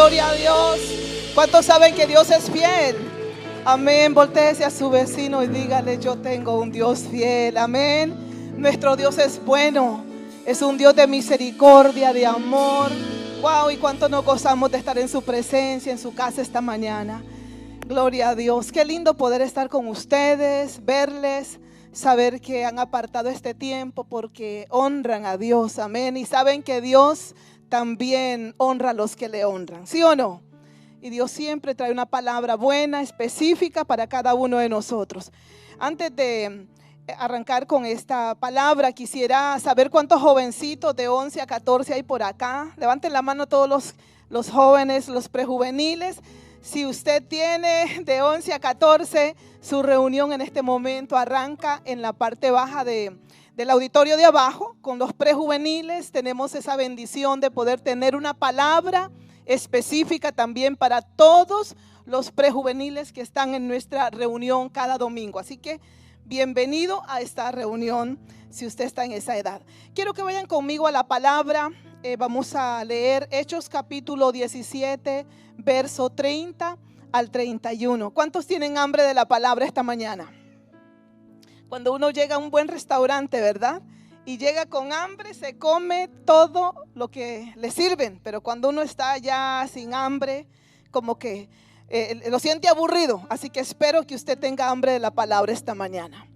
gloria a Dios. ¿Cuántos saben que Dios es fiel? Amén. Voltéese a su vecino y dígale: yo tengo un Dios fiel. Amén. Nuestro Dios es bueno. Es un Dios de misericordia, de amor. Wow, y cuánto nos gozamos de estar en su presencia, en su casa esta mañana. Gloria a Dios. Qué lindo poder estar con ustedes, verles, saber que han apartado este tiempo porque honran a Dios. Amén. Y saben que Dios también honra a los que le honran. ¿Sí o no? Y Dios siempre trae una palabra buena, específica para cada uno de nosotros. Antes de arrancar con esta palabra, quisiera saber cuántos jovencitos de 11 a 14 hay por acá. Levanten la mano todos los jóvenes, los prejuveniles. Si usted tiene de 11 a 14, su reunión en este momento arranca en la parte baja del auditorio de abajo. Con los prejuveniles tenemos esa bendición de poder tener una palabra específica también para todos los prejuveniles que están en nuestra reunión cada domingo. Así que bienvenido a esta reunión si usted está en esa edad. Quiero que vayan conmigo a la palabra. Vamos a leer Hechos capítulo 17, verso 30 al 31. ¿Cuántos tienen hambre de la palabra esta mañana? Cuando uno llega a un buen restaurante, ¿verdad? Y llega con hambre, se come todo lo que le sirven. Pero cuando uno está ya sin hambre, como que lo siente aburrido. Así que espero que usted tenga hambre de la palabra esta mañana.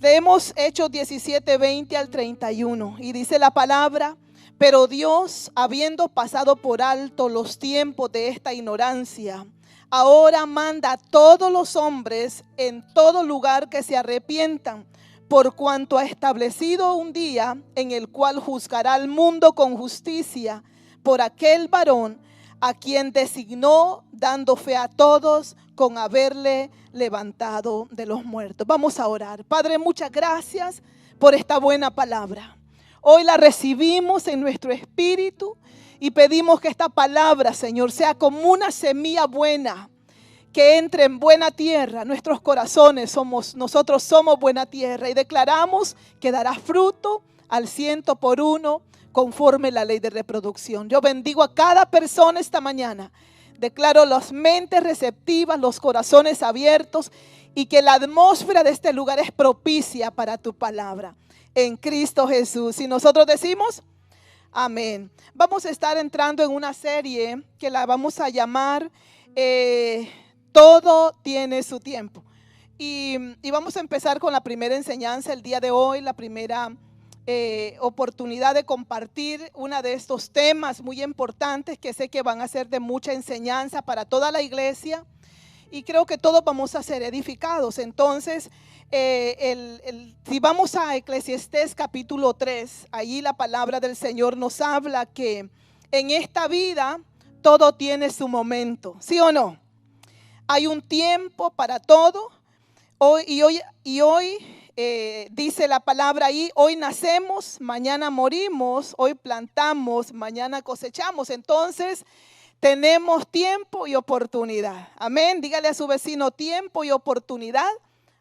Leemos Hechos 17, 20 al 31. Y dice la palabra: pero Dios, habiendo pasado por alto los tiempos de esta ignorancia, ahora manda a todos los hombres en todo lugar que se arrepientan, por cuanto ha establecido un día en el cual juzgará al mundo con justicia por aquel varón a quien designó, dando fe a todos con haberle levantado de los muertos. Vamos a orar. Padre, muchas gracias por esta buena palabra. Hoy la recibimos en nuestro espíritu y pedimos que esta palabra, Señor, sea como una semilla buena que entre en buena tierra. Nuestros corazones nosotros somos buena tierra y declaramos que dará fruto al 100 por 1 conforme la ley de reproducción. Yo bendigo a cada persona esta mañana. Declaro las mentes receptivas, los corazones abiertos y que la atmósfera de este lugar es propicia para tu palabra. En Cristo Jesús. Y nosotros decimos amén. Vamos a estar entrando en una serie que la vamos a llamar Todo tiene su tiempo. Y vamos a empezar con la primera enseñanza el día de hoy, la primera oportunidad de compartir uno de estos temas muy importantes que sé que van a ser de mucha enseñanza para toda la iglesia. Y creo que todos vamos a ser edificados. Entonces, si vamos a Eclesiastés capítulo 3, allí la palabra del Señor nos habla que en esta vida todo tiene su momento. ¿Sí o no? Hay un tiempo para todo. Hoy dice la palabra ahí: hoy nacemos, mañana morimos, hoy plantamos, mañana cosechamos. Entonces tenemos tiempo y oportunidad. Amén. Dígale a su vecino: tiempo y oportunidad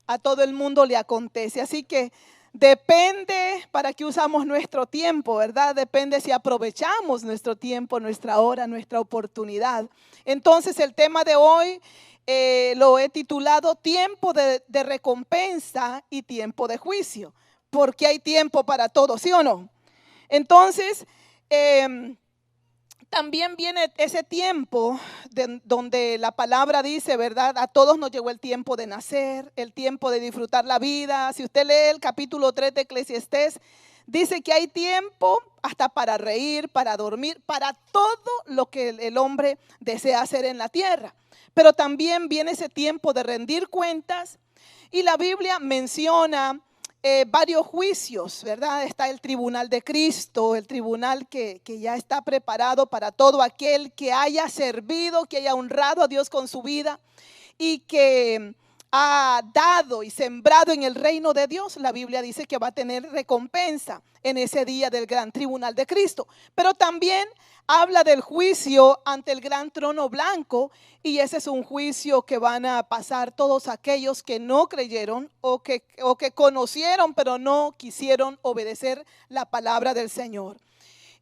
a todo el mundo le acontece. Así que depende para qué usamos nuestro tiempo, ¿verdad? Depende si aprovechamos nuestro tiempo, nuestra hora, nuestra oportunidad. Entonces el tema de hoy lo he titulado tiempo de recompensa y tiempo de juicio. Porque hay tiempo para todo, ¿sí o no? Entonces también viene ese tiempo donde la palabra dice, ¿verdad? A todos nos llegó el tiempo de nacer, el tiempo de disfrutar la vida. Si usted lee el capítulo 3 de Eclesiastés, dice que hay tiempo hasta para reír, para dormir, para todo lo que el hombre desea hacer en la tierra. Pero también viene ese tiempo de rendir cuentas y la Biblia menciona varios juicios, ¿verdad? Está el tribunal de Cristo, el tribunal que ya está preparado para todo aquel que haya servido, que haya honrado a Dios con su vida y que ha dado y sembrado en el reino de Dios. La Biblia dice que va a tener recompensa en ese día del gran tribunal de Cristo. Pero también habla del juicio ante el gran trono blanco, y ese es un juicio que van a pasar todos aquellos que no creyeron o que conocieron pero no quisieron obedecer la palabra del Señor.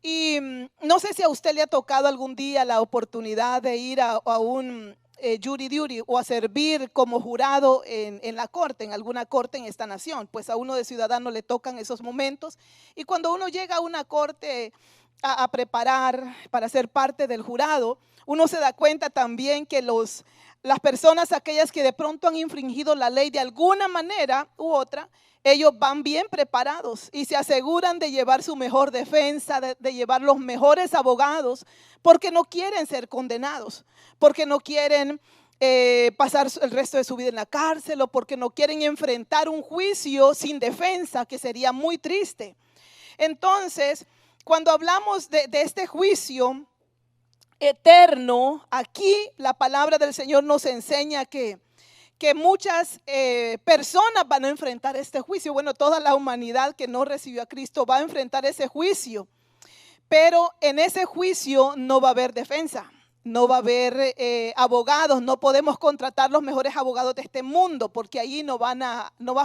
Y no sé si a usted le ha tocado algún día la oportunidad de ir a un jury duty o a servir como jurado en la corte, en alguna corte en esta nación. Pues a uno de ciudadano le tocan esos momentos. Y cuando uno llega a una corte a preparar para ser parte del jurado, uno se da cuenta también que las personas, aquellas que de pronto han infringido la ley de alguna manera u otra, ellos van bien preparados y se aseguran de llevar su mejor defensa, de llevar los mejores abogados, porque no quieren ser condenados, porque no quieren pasar el resto de su vida en la cárcel, o porque no quieren enfrentar un juicio sin defensa, que sería muy triste. Entonces, cuando hablamos de este juicio eterno, aquí la palabra del Señor nos enseña que muchas personas van a enfrentar este juicio. Bueno, toda la humanidad que no recibió a Cristo va a enfrentar ese juicio, pero en ese juicio no va a haber defensa, no va a haber abogados, no podemos contratar los mejores abogados de este mundo, porque allí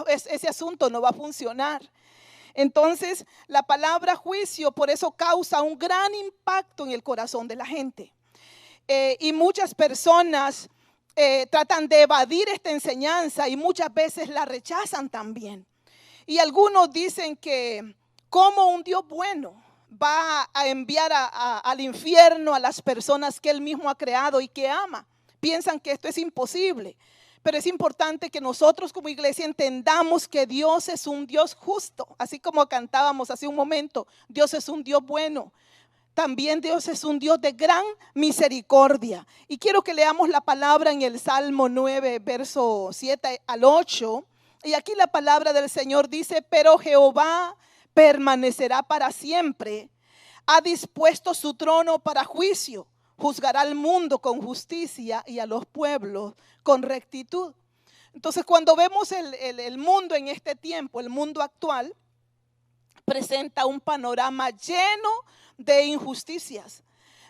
ese asunto no va a funcionar. Entonces, la palabra juicio por eso causa un gran impacto en el corazón de la gente. Y muchas personas tratan de evadir esta enseñanza y muchas veces la rechazan también. Y algunos dicen que como un Dios bueno va a enviar al infierno a las personas que Él mismo ha creado y que ama. Piensan que esto es imposible. Pero es importante que nosotros como iglesia entendamos que Dios es un Dios justo. Así como cantábamos hace un momento, Dios es un Dios bueno. También Dios es un Dios de gran misericordia. Y quiero que leamos la palabra en el Salmo 9, verso 7 al 8. Y aquí la palabra del Señor dice: pero Jehová permanecerá para siempre. Ha dispuesto su trono para juicio. Juzgará al mundo con justicia y a los pueblos con rectitud. Entonces, cuando vemos el mundo en este tiempo, el mundo actual, presenta un panorama lleno de injusticias,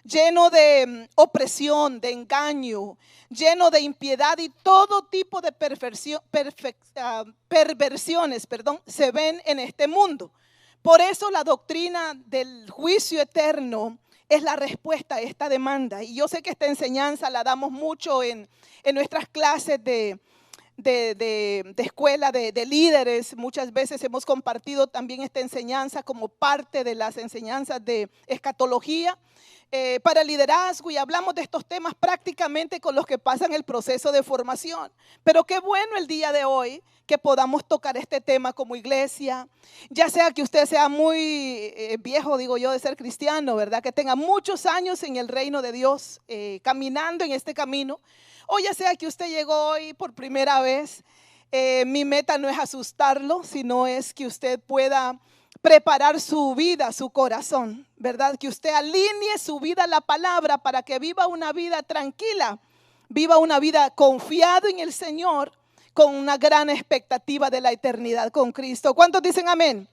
lleno de opresión, de engaño, lleno de impiedad y todo tipo de perversiones se ven en este mundo. Por eso la doctrina del juicio eterno es la respuesta a esta demanda. Y yo sé que esta enseñanza la damos mucho en nuestras clases de escuela de líderes. Muchas veces hemos compartido también esta enseñanza como parte de las enseñanzas de escatología para liderazgo, y hablamos de estos temas prácticamente con los que pasan el proceso de formación. Pero qué bueno el día de hoy que podamos tocar este tema como iglesia, ya sea que usted sea muy viejo, digo yo, de ser cristiano, ¿verdad? Que tenga muchos años en el reino de Dios, caminando en este camino, o ya sea que usted llegó hoy por primera vez. Mi meta no es asustarlo, sino es que usted pueda preparar su vida, su corazón, ¿verdad? Que usted alinee su vida a la palabra para que viva una vida tranquila, viva una vida confiado en el Señor, con una gran expectativa de la eternidad con Cristo. ¿Cuántos dicen amén?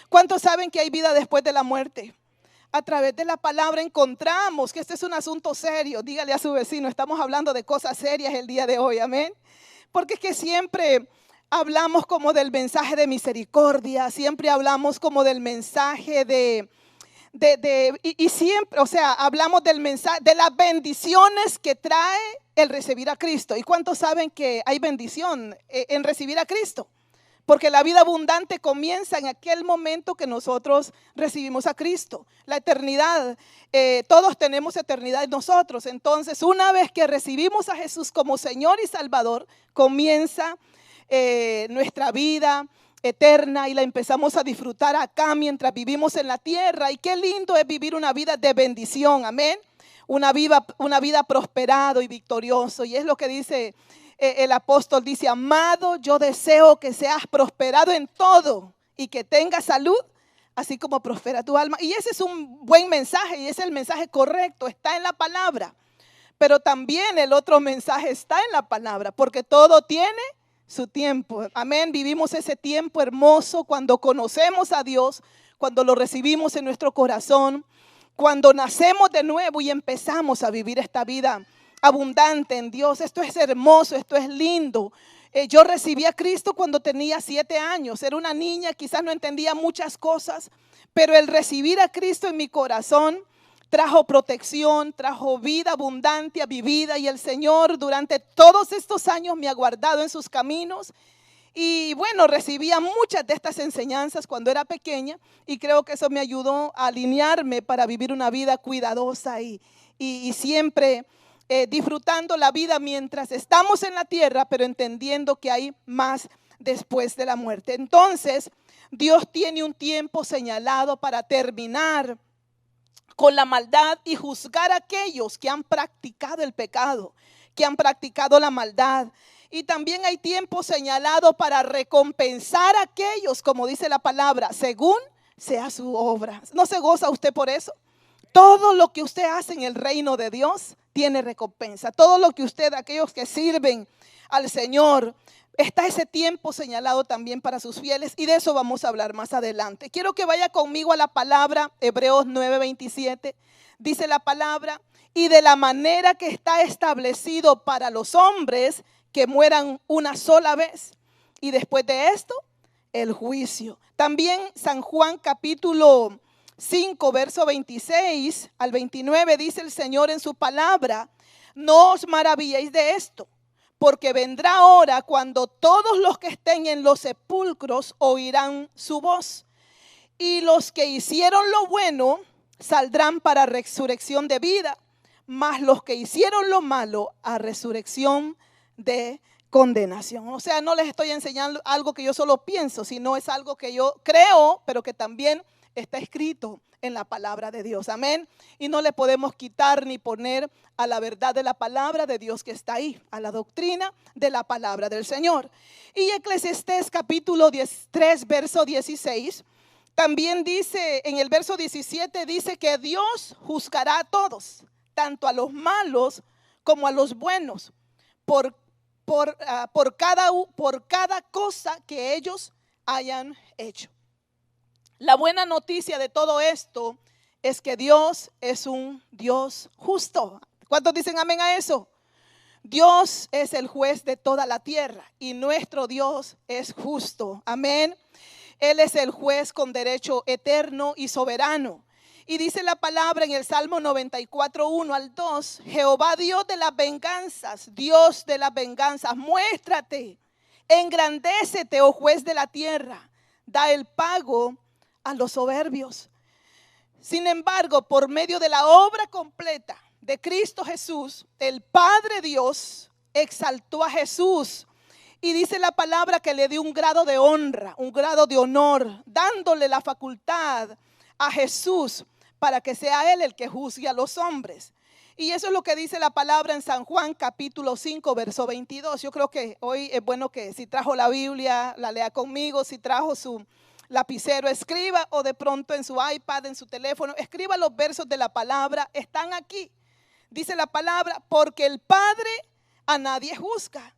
¿Cuántos saben que hay vida después de la muerte? A través de la palabra encontramos que este es un asunto serio. Dígale a su vecino, estamos hablando de cosas serias el día de hoy, amén. Porque es que siempre hablamos como del mensaje de misericordia, siempre hablamos como del mensaje y siempre, o sea, hablamos del mensaje, de las bendiciones que trae el recibir a Cristo. ¿Y cuántos saben que hay bendición en recibir a Cristo? Porque la vida abundante comienza en aquel momento que nosotros recibimos a Cristo. La eternidad, todos tenemos eternidad en nosotros. Entonces, una vez que recibimos a Jesús como Señor y Salvador, comienza nuestra vida eterna y la empezamos a disfrutar acá mientras vivimos en la tierra. Y qué lindo es vivir una vida de bendición, amén. Una vida prosperado y victorioso. Y es lo que dice el apóstol, dice: amado, yo deseo que seas prosperado en todo y que tengas salud, así como prospera tu alma. Y ese es un buen mensaje, y ese es el mensaje correcto, está en la palabra. Pero también el otro mensaje está en la palabra, porque todo tiene su tiempo, amén. Vivimos ese tiempo hermoso cuando conocemos a Dios, cuando lo recibimos en nuestro corazón, cuando nacemos de nuevo y empezamos a vivir esta vida abundante en Dios. Esto es hermoso, esto es lindo. Yo recibí a Cristo cuando tenía 7 años. Era una niña, quizás no entendía muchas cosas, pero el recibir a Cristo en mi corazón trajo protección, trajo vida abundante a mi vida. Y el Señor durante todos estos años me ha guardado en sus caminos. Y bueno, recibía muchas de estas enseñanzas cuando era pequeña, y creo que eso me ayudó a alinearme para vivir una vida cuidadosa y siempre disfrutando la vida mientras estamos en la tierra, pero entendiendo que hay más después de la muerte. Entonces, Dios tiene un tiempo señalado para terminar con la maldad y juzgar a aquellos que han practicado el pecado, que han practicado la maldad. Y también hay tiempo señalado para recompensar a aquellos, como dice la palabra, según sea su obra. ¿No se goza usted por eso? Todo lo que usted hace en el reino de Dios tiene recompensa. Todo lo que usted, aquellos que sirven al Señor, está ese tiempo señalado también para sus fieles, y de eso vamos a hablar más adelante. Quiero que vaya conmigo a la palabra, Hebreos 9:27. Dice la palabra: y de la manera que está establecido para los hombres que mueran una sola vez, y después de esto el juicio. También San Juan capítulo 5 verso 26 al 29 dice el Señor en su palabra: no os maravilléis de esto, porque vendrá hora cuando todos los que estén en los sepulcros oirán su voz, y los que hicieron lo bueno saldrán para resurrección de vida, mas los que hicieron lo malo a resurrección de condenación. O sea, no les estoy enseñando algo que yo solo pienso, sino es algo que yo creo, pero que también está escrito en la palabra de Dios. Amén. Y no le podemos quitar ni poner a la verdad de la palabra de Dios que está ahí, a la doctrina de la palabra del Señor. Y Eclesiastés capítulo 3 verso 16 también dice, en el verso 17 dice que Dios juzgará a todos, tanto a los malos como a los buenos, por cada cosa que ellos hayan hecho. La buena noticia de todo esto es que Dios es un Dios justo. ¿Cuántos dicen amén a eso? Dios es el juez de toda la tierra y nuestro Dios es justo. Amén. Él es el juez con derecho eterno y soberano. Y dice la palabra en el Salmo 94, 1 al 2: Jehová Dios de las venganzas, Dios de las venganzas, muéstrate, engrandécete, oh juez de la tierra, da el pago a los soberbios. Sin embargo, por medio de la obra completa de Cristo Jesús, el Padre Dios exaltó a Jesús. Y dice la palabra que le dio un grado de honra, un grado de honor, dándole la facultad a Jesús para que sea Él el que juzgue a los hombres. Y eso es lo que dice la palabra en San Juan capítulo 5 verso 22. Yo creo que hoy es bueno que si trajo la Biblia la lea conmigo, si trajo su lapicero escriba, o de pronto en su iPad, en su teléfono, escriba los versos de la palabra, están aquí. Dice la palabra: porque el Padre a nadie juzga,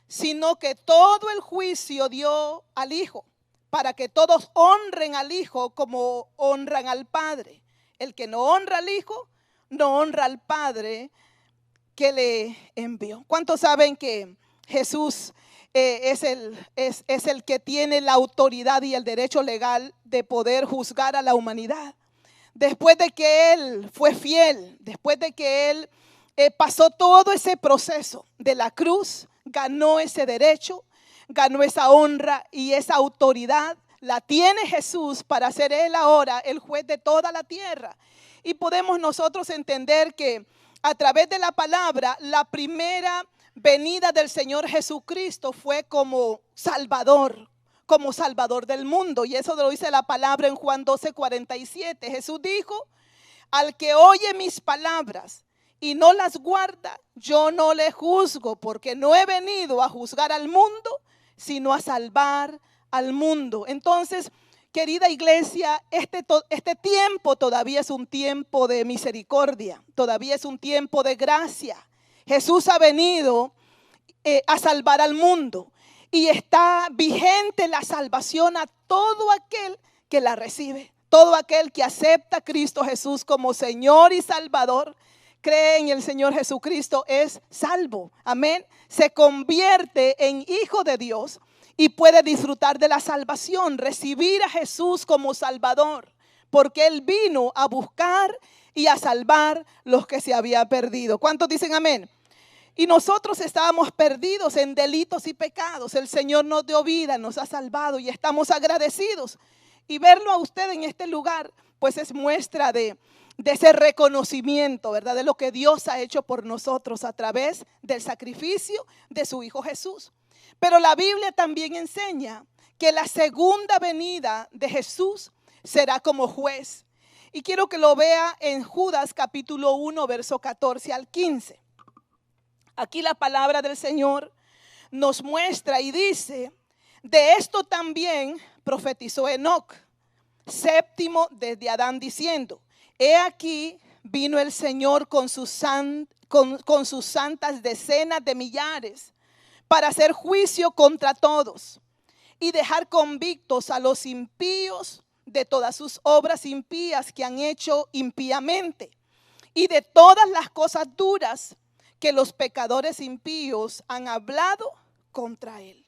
sino que todo el juicio dio al Hijo, para que todos honren al Hijo como honran al Padre. El que no honra al Hijo, no honra al Padre que le envió. ¿Cuántos saben que Jesús es el que tiene la autoridad y el derecho legal de poder juzgar a la humanidad? Después de que Él fue fiel, después de que Él pasó todo ese proceso de la cruz, ganó ese derecho, ganó esa honra y esa autoridad. La tiene Jesús para ser Él ahora el juez de toda la tierra. Y podemos nosotros entender que a través de la palabra, la primera venida del Señor Jesucristo fue como Salvador del mundo. Y eso lo dice la palabra en Juan 12:47. Jesús dijo: al que oye mis palabras y no las guarda, yo no le juzgo, porque no he venido a juzgar al mundo, sino a salvar al mundo. Entonces, querida iglesia, este tiempo todavía es un tiempo de misericordia, todavía es un tiempo de gracia. Jesús ha venido a salvar al mundo, y está vigente la salvación a todo aquel que la recibe, todo aquel que acepta a Cristo Jesús como Señor y Salvador, cree en el Señor Jesucristo es salvo. Amén. Se convierte en hijo de Dios y puede disfrutar de la salvación, recibir a Jesús como Salvador, porque Él vino a buscar y a salvar los que se habían perdido. ¿Cuántos dicen amén? Y nosotros estábamos perdidos en delitos y pecados. El Señor nos dio vida, nos ha salvado y estamos agradecidos. Y verlo a usted en este lugar, pues es muestra de ese reconocimiento, ¿verdad? De lo que Dios ha hecho por nosotros a través del sacrificio de su Hijo Jesús. Pero la Biblia también enseña que la segunda venida de Jesús será como juez. Y quiero que lo vea en Judas capítulo 1, verso 14 al 15. Aquí la palabra del Señor nos muestra y dice: de esto también profetizó Enoc, séptimo desde Adán, diciendo: he aquí vino el Señor con sus santas decenas de millares para hacer juicio contra todos y dejar convictos a los impíos de todas sus obras impías que han hecho impíamente y de todas las cosas duras que los pecadores impíos han hablado contra él.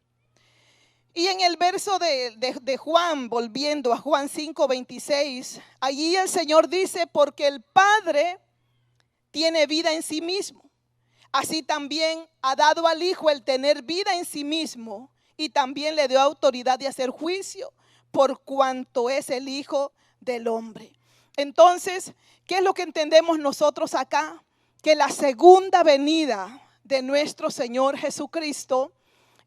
Y en el verso de Juan, volviendo a Juan 5:26, allí el Señor dice: porque el Padre tiene vida en sí mismo, así también ha dado al Hijo el tener vida en sí mismo, y también le dio autoridad de hacer juicio por cuanto es el Hijo del Hombre. Entonces, ¿qué es lo que entendemos nosotros acá? Que la segunda venida de nuestro Señor Jesucristo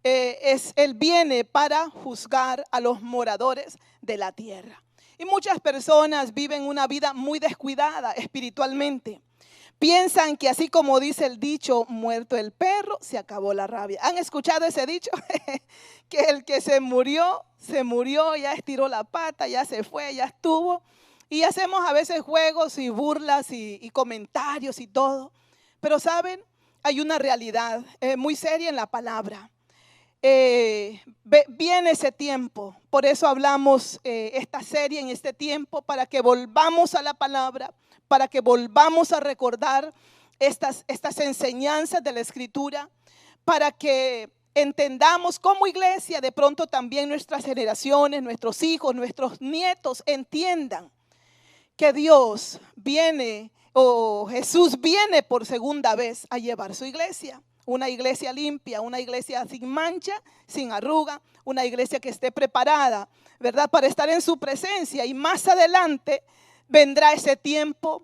Él viene para juzgar a los moradores de la tierra. Y muchas personas viven una vida muy descuidada espiritualmente. Piensan que así como dice el dicho, muerto el perro, se acabó la rabia. ¿Han escuchado ese dicho? Que el que se murió, ya estiró la pata, ya se fue, ya estuvo. Y hacemos a veces juegos y burlas y comentarios y todo. Pero ¿saben? Hay una realidad muy seria en la palabra. Viene ese tiempo. Por eso hablamos esta serie en este tiempo, para que volvamos a la palabra, para que volvamos a recordar estas enseñanzas de la Escritura, para que entendamos como iglesia, de pronto también nuestras generaciones, nuestros hijos, nuestros nietos entiendan que Dios viene, o Jesús viene por segunda vez a llevar su iglesia. Una iglesia limpia, una iglesia sin mancha, sin arruga, una iglesia que esté preparada, ¿verdad?, para estar en su presencia. Y más adelante vendrá ese tiempo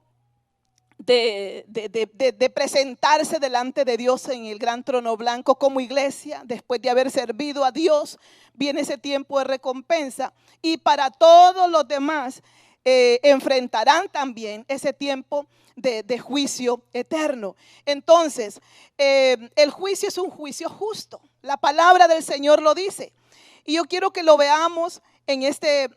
de presentarse delante de Dios en el gran trono blanco como iglesia. Después de haber servido a Dios, viene ese tiempo de recompensa. Y para todos los demás enfrentarán también ese tiempo de juicio eterno. Entonces, el juicio es un juicio justo. La palabra del Señor lo dice. Y yo quiero que lo veamos en este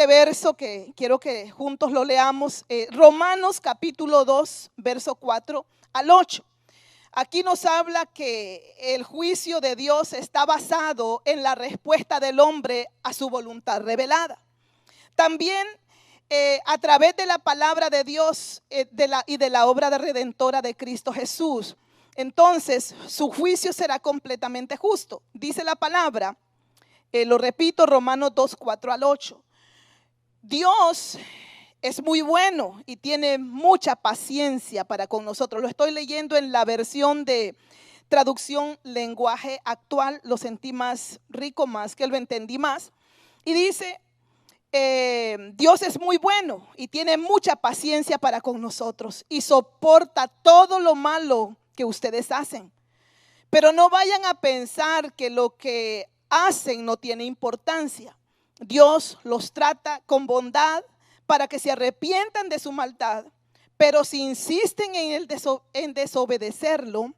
verso, que quiero que juntos lo leamos. Romanos capítulo 2, verso 4 al 8. Aquí nos habla que el juicio de Dios está basado en la respuesta del hombre a su voluntad revelada. También a través de la palabra de Dios y de la obra de redentora de Cristo Jesús. Entonces su juicio será completamente justo. Dice la palabra, lo repito, Romanos 2, 4 al 8. Dios es muy bueno y tiene mucha paciencia para con nosotros. Lo estoy leyendo en la versión de traducción lenguaje actual. Lo sentí más rico, más que lo entendí más. Y dice: Dios es muy bueno y tiene mucha paciencia para con nosotros y soporta todo lo malo que ustedes hacen. Pero no vayan a pensar que lo que hacen no tiene importancia. Dios los trata con bondad para que se arrepientan de su maldad. Pero si insisten en desobedecerlo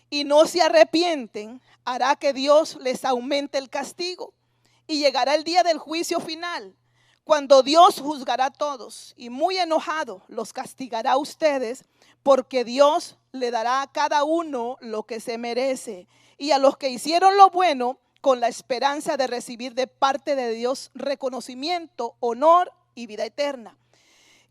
y no se arrepienten, hará que Dios les aumente el castigo. Y llegará el día del juicio final, cuando Dios juzgará a todos y muy enojado los castigará a ustedes, porque Dios le dará a cada uno lo que se merece. Y a los que hicieron lo bueno, con la esperanza de recibir de parte de Dios reconocimiento, honor y vida eterna.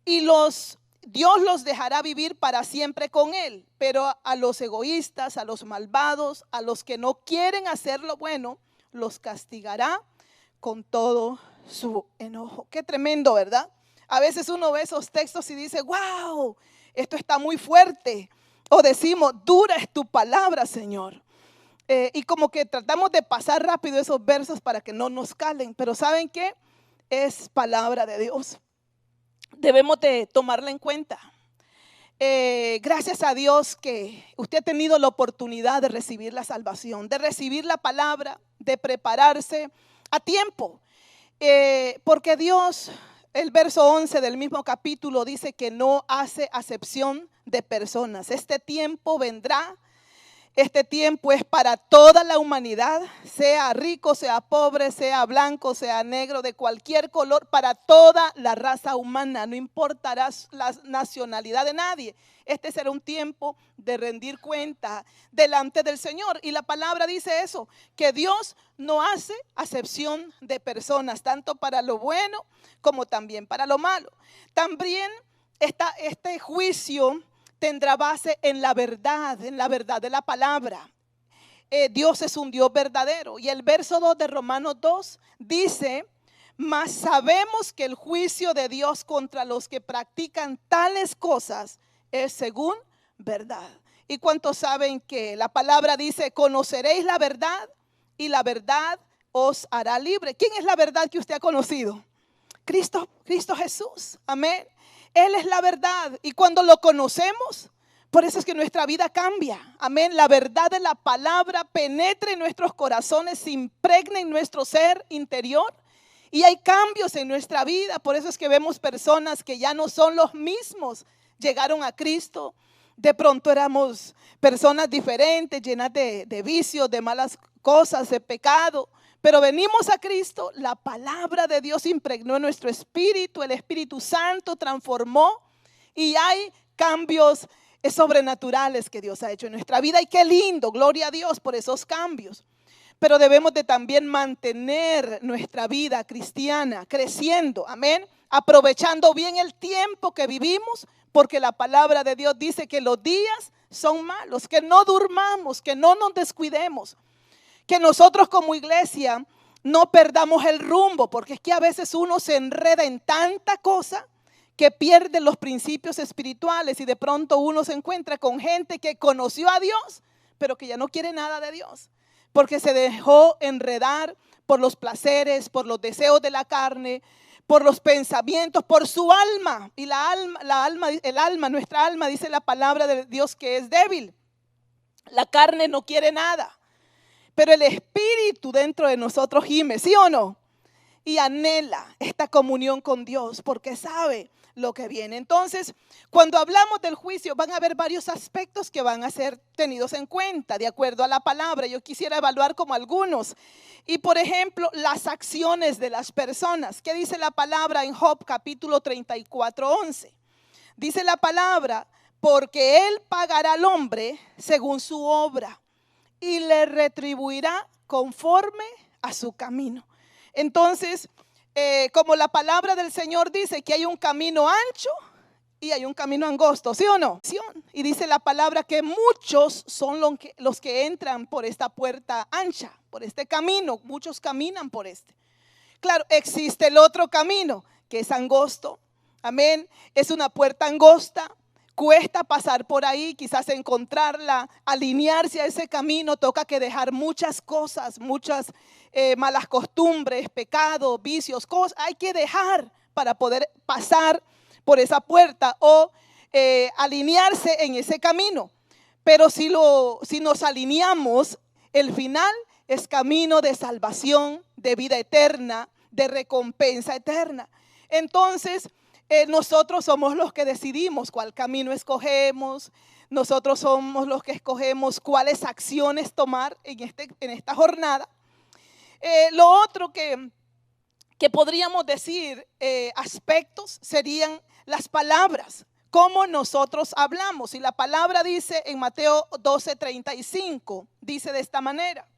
Y los Dios los dejará vivir para siempre con Él, pero a los egoístas, a los malvados, a los que no quieren hacer lo bueno, los castigará con todo su enojo. Qué tremendo, ¿verdad? A veces uno ve esos textos y dice, wow, esto está muy fuerte. O decimos, dura es tu palabra, Señor. Y como que tratamos de pasar rápido esos versos para que no nos calen. Pero ¿saben qué? Es palabra de Dios. Debemos de tomarla en cuenta. Gracias a Dios que usted ha tenido la oportunidad de recibir la salvación, de recibir la palabra, de prepararse a tiempo. Porque Dios, el verso 11 del mismo capítulo dice que no hace acepción de personas. Este tiempo vendrá. Este tiempo es para toda la humanidad, sea rico, sea pobre, sea blanco, sea negro, de cualquier color, para toda la raza humana, no importará la nacionalidad de nadie. Este será un tiempo de rendir cuenta delante del Señor. Y la palabra dice eso, que Dios no hace acepción de personas, tanto para lo bueno como también para lo malo. También este juicio tendrá base en la verdad de la palabra. Dios es un Dios verdadero. Y el verso 2 de Romanos 2 dice, mas sabemos que el juicio de Dios contra los que practican tales cosas es según verdad. ¿Y cuántos saben que la palabra dice, conoceréis la verdad y la verdad os hará libre? ¿Quién es la verdad que usted ha conocido? Cristo Jesús. Amén. Él es la verdad y cuando lo conocemos, por eso es que nuestra vida cambia. Amén. La verdad de la palabra penetra en nuestros corazones, se impregna en nuestro ser interior y hay cambios en nuestra vida. Por eso es que vemos personas que ya no son los mismos. Llegaron a Cristo, de pronto éramos personas diferentes, llenas de vicios, de malas cosas, de pecado. Pero venimos a Cristo, la palabra de Dios impregnó en nuestro espíritu, el Espíritu Santo transformó y hay cambios sobrenaturales que Dios ha hecho en nuestra vida. Y qué lindo, gloria a Dios por esos cambios. Pero debemos de también mantener nuestra vida cristiana creciendo, amén, aprovechando bien el tiempo que vivimos, porque la palabra de Dios dice que los días son malos, que no durmamos, que no nos descuidemos. Que nosotros como iglesia no perdamos el rumbo, porque es que a veces uno se enreda en tanta cosa que pierde los principios espirituales y de pronto uno se encuentra con gente que conoció a Dios, pero que ya no quiere nada de Dios, porque se dejó enredar por los placeres, por los deseos de la carne, por los pensamientos, por su alma. Y nuestra alma, dice la palabra de Dios que es débil. La carne no quiere nada. Pero el Espíritu dentro de nosotros gime, ¿sí o no? Y anhela esta comunión con Dios porque sabe lo que viene. Entonces, cuando hablamos del juicio, van a haber varios aspectos que van a ser tenidos en cuenta de acuerdo a la palabra. Yo quisiera evaluar como algunos. Y por ejemplo, las acciones de las personas. ¿Qué dice la palabra en Job capítulo 34:11? Dice la palabra, porque Él pagará al hombre según su obra y le retribuirá conforme a su camino. Entonces, como la palabra del Señor dice que hay un camino ancho y hay un camino angosto, ¿sí o no? Y dice la palabra que muchos son los que entran por esta puerta ancha, por este camino. Muchos caminan por este. Claro, existe el otro camino que es angosto. Amén. Es una puerta angosta. Cuesta pasar por ahí, quizás encontrarla, alinearse a ese camino, toca que dejar muchas cosas, muchas malas costumbres, pecados, vicios, cosas hay que dejar para poder pasar por esa puerta o alinearse en ese camino. Pero si nos alineamos, el final es camino de salvación, de vida eterna, de recompensa eterna. Entonces, nosotros somos los que decidimos cuál camino escogemos. Nosotros somos los que escogemos cuáles acciones tomar en esta jornada. Lo otro que podríamos decir, aspectos, serían las palabras. Cómo nosotros hablamos. Y la palabra dice en Mateo 12:35, dice de esta manera: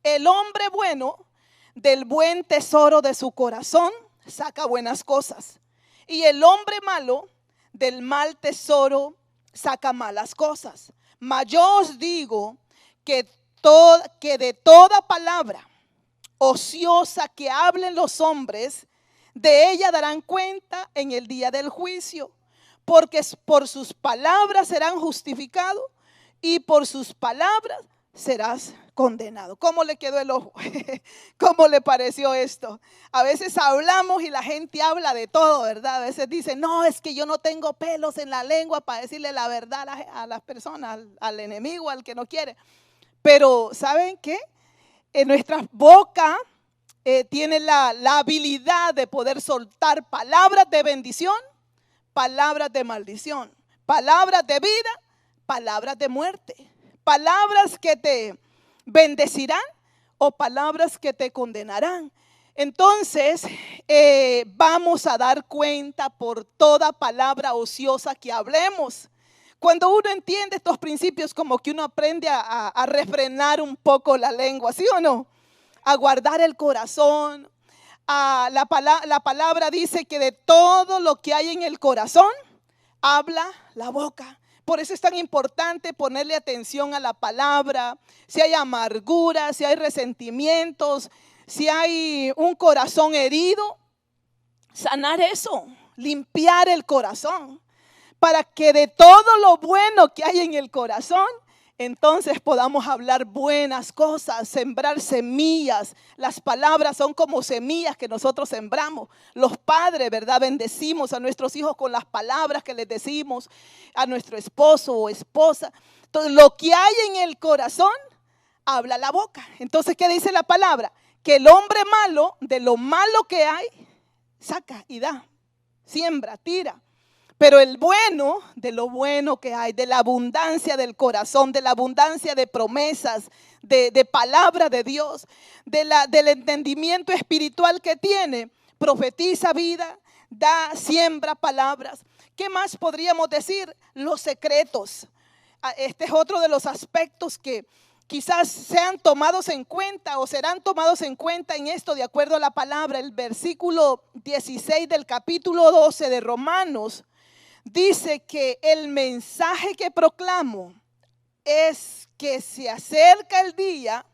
el hombre bueno del buen tesoro de su corazón saca buenas cosas, y el hombre malo del mal tesoro saca malas cosas. Mas yo os digo que de toda palabra ociosa que hablen los hombres, de ella darán cuenta en el día del juicio, porque por sus palabras serán justificados y por sus palabras serás condenado. ¿Cómo le quedó el ojo? ¿Cómo le pareció esto? A veces hablamos y la gente habla de todo, ¿verdad? A veces dicen, no, es que yo no tengo pelos en la lengua para decirle la verdad a las personas, al enemigo, al que no quiere. Pero ¿saben qué? En nuestra boca tiene la habilidad de poder soltar palabras de bendición, palabras de maldición, palabras de vida, palabras de muerte, palabras que te bendecirán o palabras que te condenarán. Entonces vamos a dar cuenta por toda palabra ociosa que hablemos. Cuando uno entiende estos principios, como que uno aprende a refrenar un poco la lengua, ¿sí o no? A guardar el corazón. La palabra dice que de todo lo que hay en el corazón, habla la boca. Por eso es tan importante ponerle atención a la palabra. Si hay amargura, si hay resentimientos, si hay un corazón herido, sanar eso, limpiar el corazón, para que de todo lo bueno que hay en el corazón, entonces podamos hablar buenas cosas, sembrar semillas. Las palabras son como semillas que nosotros sembramos. Los padres, ¿verdad? Bendecimos a nuestros hijos con las palabras que les decimos a nuestro esposo o esposa. Entonces, lo que hay en el corazón, habla la boca. Entonces, ¿qué dice la palabra? Que el hombre malo, de lo malo que hay, saca y da, siembra, tira. Pero el bueno, de lo bueno que hay, de la abundancia del corazón, de la abundancia de promesas, de palabra de Dios, del entendimiento espiritual que tiene, profetiza vida, da, siembra palabras. ¿Qué más podríamos decir? Los secretos. Este es otro de los aspectos que quizás sean tomados en cuenta o serán tomados en cuenta en esto de acuerdo a la palabra. El versículo 16 del capítulo 12 de Romanos dice que el mensaje que proclamo es que se acerca el día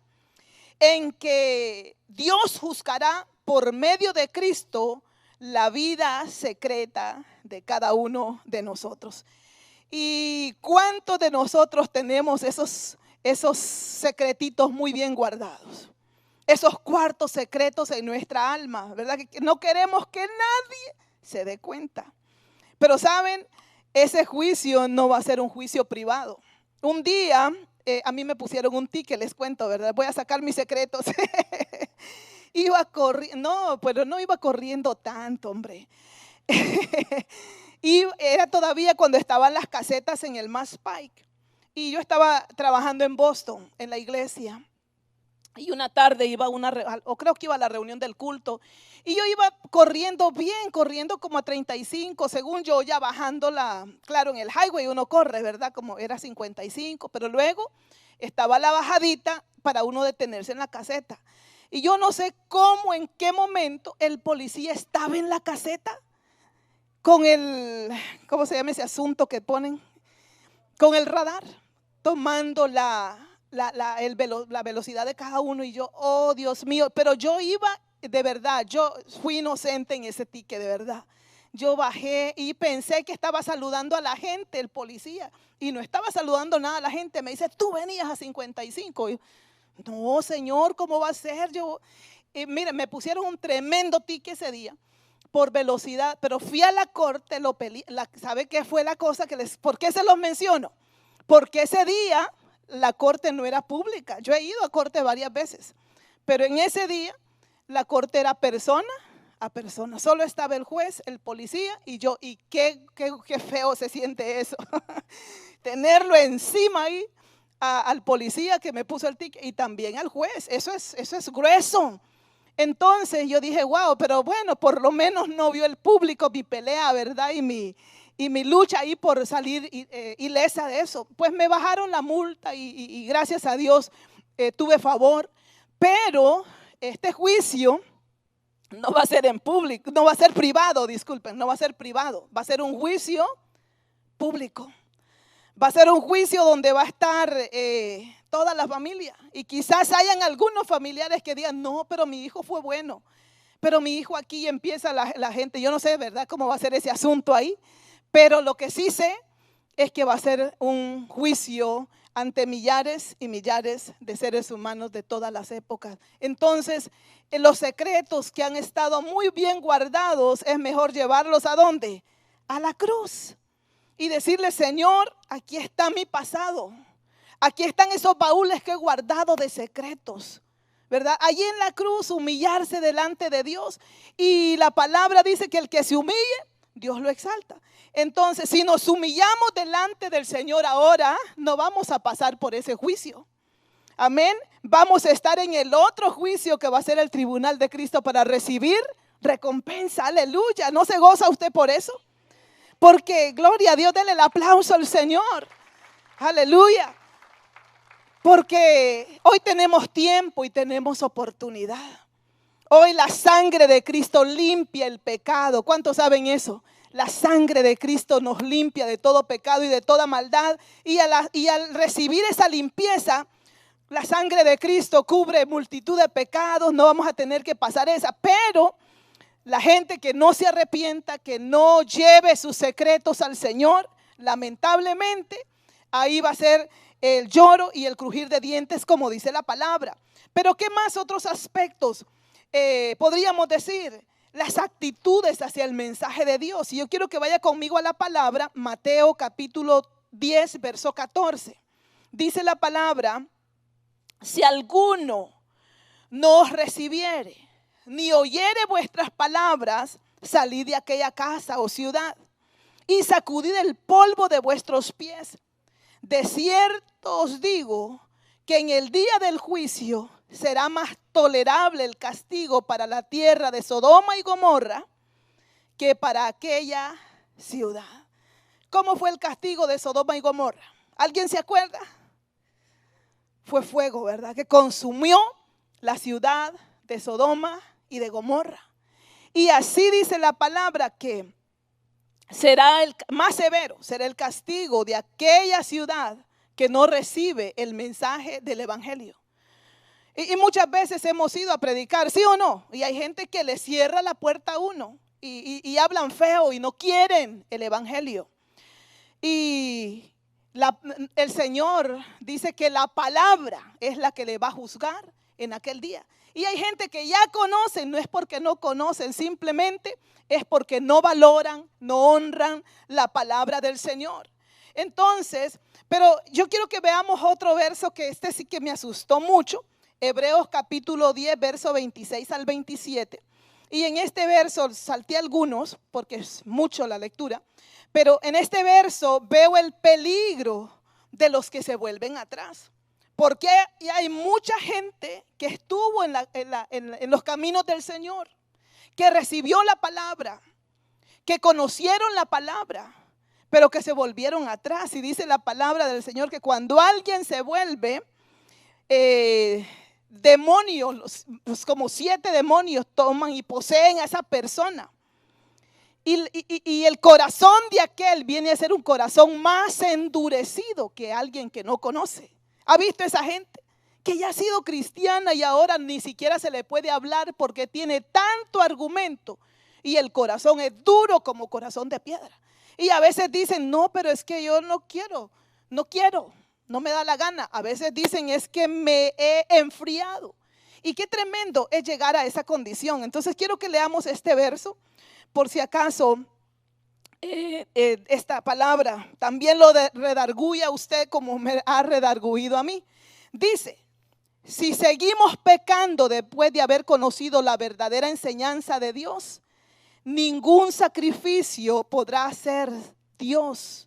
en que Dios juzgará por medio de Cristo la vida secreta de cada uno de nosotros. ¿Y cuántos de nosotros tenemos esos secretitos muy bien guardados? Esos cuartos secretos en nuestra alma, ¿verdad? Que no queremos que nadie se dé cuenta. Pero saben, ese juicio no va a ser un juicio privado. Un día a mí me pusieron un ticket, les cuento, ¿verdad? Voy a sacar mis secretos. Iba corriendo, no, pero no iba corriendo tanto, hombre. Y era todavía cuando estaban las casetas en el Mass Pike. Y yo estaba trabajando en Boston, en la iglesia. Y una tarde iba creo que iba a la reunión del culto. Y yo iba corriendo bien, corriendo como a 35, según yo, ya bajando claro, en el highway uno corre, ¿verdad? Como era 55, pero luego estaba la bajadita para uno detenerse en la caseta. Y yo no sé cómo, en qué momento el policía estaba en la caseta con ¿cómo se llama ese asunto que ponen? Con el radar, tomando la velocidad de cada uno. Y yo, oh Dios mío, pero yo iba de verdad, yo fui inocente en ese ticket, de verdad. Yo bajé y pensé que estaba saludando a la gente, el policía, y no estaba saludando nada a la gente. Me dice, tú venías a 55. Y, no, señor, ¿cómo va a ser? Miren, me pusieron un tremendo ticket ese día por velocidad, pero fui a la corte, ¿sabe qué fue la cosa? ¿Por qué se los menciono? Porque ese día la corte no era pública. Yo he ido a corte varias veces, pero en ese día la corte era persona a persona. Solo estaba el juez, el policía y yo. Y qué feo se siente eso. Tenerlo encima ahí al policía que me puso el ticket y también al juez. Eso es grueso. Entonces yo dije, wow, pero bueno, por lo menos no vio el público mi pelea, ¿verdad? Y mi lucha ahí por salir ilesa de eso. Pues me bajaron la multa y gracias a Dios tuve favor. Pero este juicio no va a ser en público, no va a ser privado, disculpen, no va a ser privado. Va a ser un juicio público. Va a ser un juicio donde va a estar toda la familia. Y quizás hayan algunos familiares que digan, no, pero mi hijo fue bueno. Pero mi hijo aquí empieza la gente. Yo no sé, ¿verdad?, cómo va a ser ese asunto ahí. Pero lo que sí sé es que va a ser un juicio ante millares y millares de seres humanos de todas las épocas. Entonces, los secretos que han estado muy bien guardados, es mejor llevarlos ¿a dónde? A la cruz. Y decirle, Señor, aquí está mi pasado. Aquí están esos baúles que he guardado de secretos, ¿verdad? Allí en la cruz, humillarse delante de Dios. Y la palabra dice que el que se humille, Dios lo exalta. Entonces, si nos humillamos delante del Señor ahora, no vamos a pasar por ese juicio. Amén. Vamos a estar en el otro juicio que va a ser el tribunal de Cristo para recibir recompensa. Aleluya. ¿No se goza usted por eso? Porque, gloria a Dios, denle el aplauso al Señor. Aleluya. Porque hoy tenemos tiempo y tenemos oportunidad. Hoy la sangre de Cristo limpia el pecado. ¿Cuántos saben eso? La sangre de Cristo nos limpia de todo pecado y de toda maldad. Y al recibir esa limpieza, la sangre de Cristo cubre multitud de pecados. No vamos a tener que pasar esa. Pero la gente que no se arrepienta, que no lleve sus secretos al Señor, lamentablemente, ahí va a ser el lloro y el crujir de dientes, como dice la palabra. Pero ¿qué más otros aspectos podríamos decir? Las actitudes hacia el mensaje de Dios. Y yo quiero que vaya conmigo a la palabra, Mateo capítulo 10, verso 14. Dice la palabra, si alguno no os recibiere, ni oyere vuestras palabras, salid de aquella casa o ciudad y sacudid el polvo de vuestros pies. De cierto os digo que en el día del juicio será más tolerable el castigo para la tierra de Sodoma y Gomorra que para aquella ciudad. ¿Cómo fue el castigo de Sodoma y Gomorra? ¿Alguien se acuerda? Fue fuego, ¿verdad? Que consumió la ciudad de Sodoma y de Gomorra. Y así dice la palabra que será el más severo, será el castigo de aquella ciudad que no recibe el mensaje del evangelio. Y muchas veces hemos ido a predicar, ¿sí o no? Y hay gente que le cierra la puerta a uno y hablan feo y no quieren el evangelio. Y el Señor dice que la palabra es la que le va a juzgar en aquel día. Y hay gente que ya conocen, no es porque no conocen, simplemente es porque no valoran, no honran la palabra del Señor. Entonces, pero yo quiero que veamos otro verso que este sí que me asustó mucho. Hebreos capítulo 10, verso 26 al 27. Y en este verso salté algunos porque es mucho la lectura. Pero en este verso veo el peligro de los que se vuelven atrás. Porque hay mucha gente que estuvo en los caminos del Señor, que recibió la palabra, que conocieron la palabra, pero que se volvieron atrás. Y dice la palabra del Señor que cuando alguien se vuelve, demonios, pues como 7 demonios toman y poseen a esa persona. Y el corazón de aquel viene a ser un corazón más endurecido que alguien que no conoce. ¿Ha visto esa gente que ya ha sido cristiana y ahora ni siquiera se le puede hablar porque tiene tanto argumento y el corazón es duro como corazón de piedra? Y a veces dicen, no, pero es que yo no quiero, no me da la gana. A veces dicen, es que me he enfriado. Y qué tremendo es llegar a esa condición. Entonces quiero que leamos este verso, por si acaso esta palabra también lo redarguye a usted como me ha redarguido a mí. Dice, si seguimos pecando después de haber conocido la verdadera enseñanza de Dios, ningún sacrificio podrá hacer Dios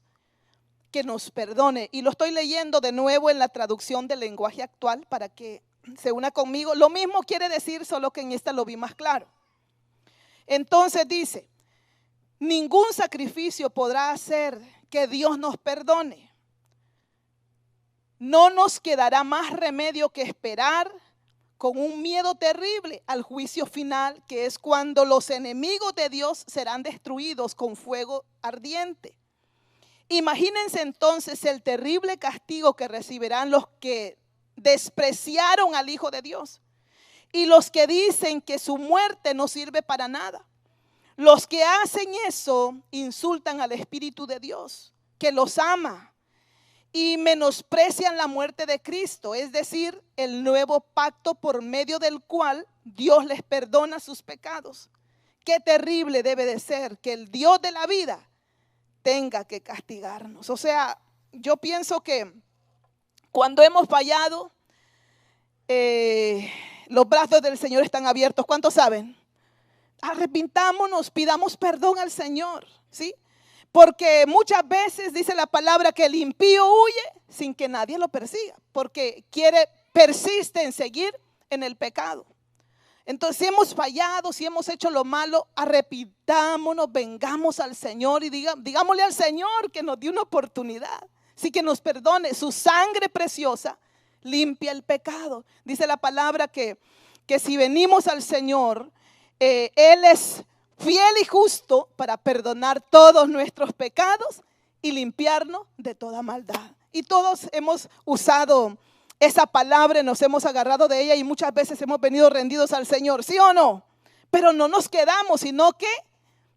que nos perdone. Y lo estoy leyendo de nuevo en la traducción del lenguaje actual para que se una conmigo. Lo mismo quiere decir, solo que en esta lo vi más claro. Entonces dice, ningún sacrificio podrá hacer que Dios nos perdone. No nos quedará más remedio que esperar con un miedo terrible al juicio final, que es cuando los enemigos de Dios serán destruidos con fuego ardiente. Imagínense entonces el terrible castigo que recibirán los que despreciaron al Hijo de Dios y los que dicen que su muerte no sirve para nada. Los que hacen eso insultan al Espíritu de Dios, que los ama, y menosprecian la muerte de Cristo, es decir, el nuevo pacto por medio del cual Dios les perdona sus pecados. Qué terrible debe de ser que el Dios de la vida tenga que castigarnos. O sea, yo pienso que cuando hemos fallado, los brazos del Señor están abiertos. ¿Cuántos saben? Arrepintámonos, pidamos perdón al Señor, ¿sí? Porque muchas veces dice la palabra que el impío huye sin que nadie lo persiga, porque persiste en seguir en el pecado. Entonces, si hemos fallado, si hemos hecho lo malo, arrepintámonos, vengamos al Señor y digámosle al Señor que nos dio una oportunidad, sí, que nos perdone. Su sangre preciosa limpia el pecado. Dice la palabra que si venimos al Señor, Él es fiel y justo para perdonar todos nuestros pecados y limpiarnos de toda maldad. Y todos hemos usado esa palabra, nos hemos agarrado de ella y muchas veces hemos venido rendidos al Señor, ¿sí o no? Pero no nos quedamos, sino que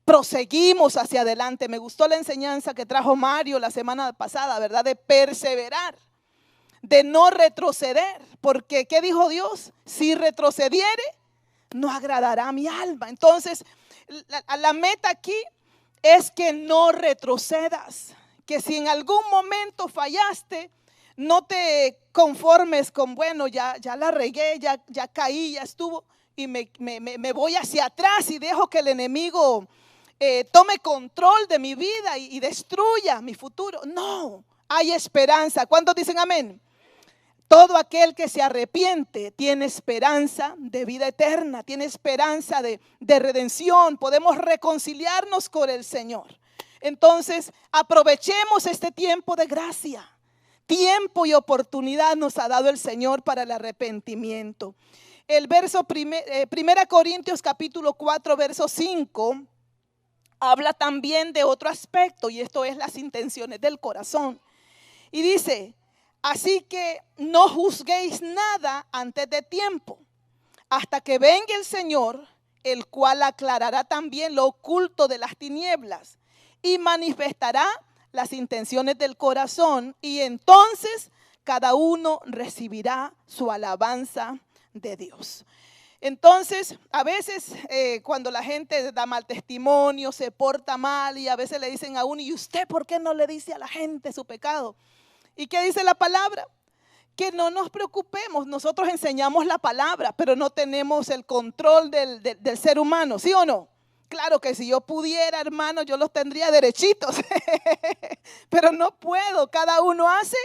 proseguimos hacia adelante. Me gustó la enseñanza que trajo Mario la semana pasada, ¿verdad? De perseverar, de no retroceder, porque ¿qué dijo Dios? Si retrocediere, no agradará a mi alma. Entonces, la meta aquí es que no retrocedas, que si en algún momento fallaste, no te conformes con, bueno, ya la regué, ya caí, ya estuvo, y me voy hacia atrás y dejo que el enemigo tome control de mi vida y destruya mi futuro. No, hay esperanza. ¿Cuántos dicen amén? Todo aquel que se arrepiente tiene esperanza de vida eterna, tiene esperanza de redención. Podemos reconciliarnos con el Señor. Entonces, aprovechemos este tiempo de gracia. Tiempo y oportunidad nos ha dado el Señor para el arrepentimiento. El verso 1 Corintios capítulo 4 verso 5 habla también de otro aspecto, y esto es las intenciones del corazón. Y dice: así que no juzguéis nada antes de tiempo, hasta que venga el Señor, el cual aclarará también lo oculto de las tinieblas y manifestará las intenciones del corazón, y entonces cada uno recibirá su alabanza de Dios. Entonces, a veces cuando la gente da mal testimonio, se porta mal, y a veces le dicen a uno: ¿y usted por qué no le dice a la gente su pecado? ¿Y qué dice la palabra? Que no nos preocupemos. Nosotros enseñamos la palabra, pero no tenemos el control del ser humano, ¿sí o no? Claro que si yo pudiera, hermano, yo los tendría derechitos, pero no puedo. Cada uno hace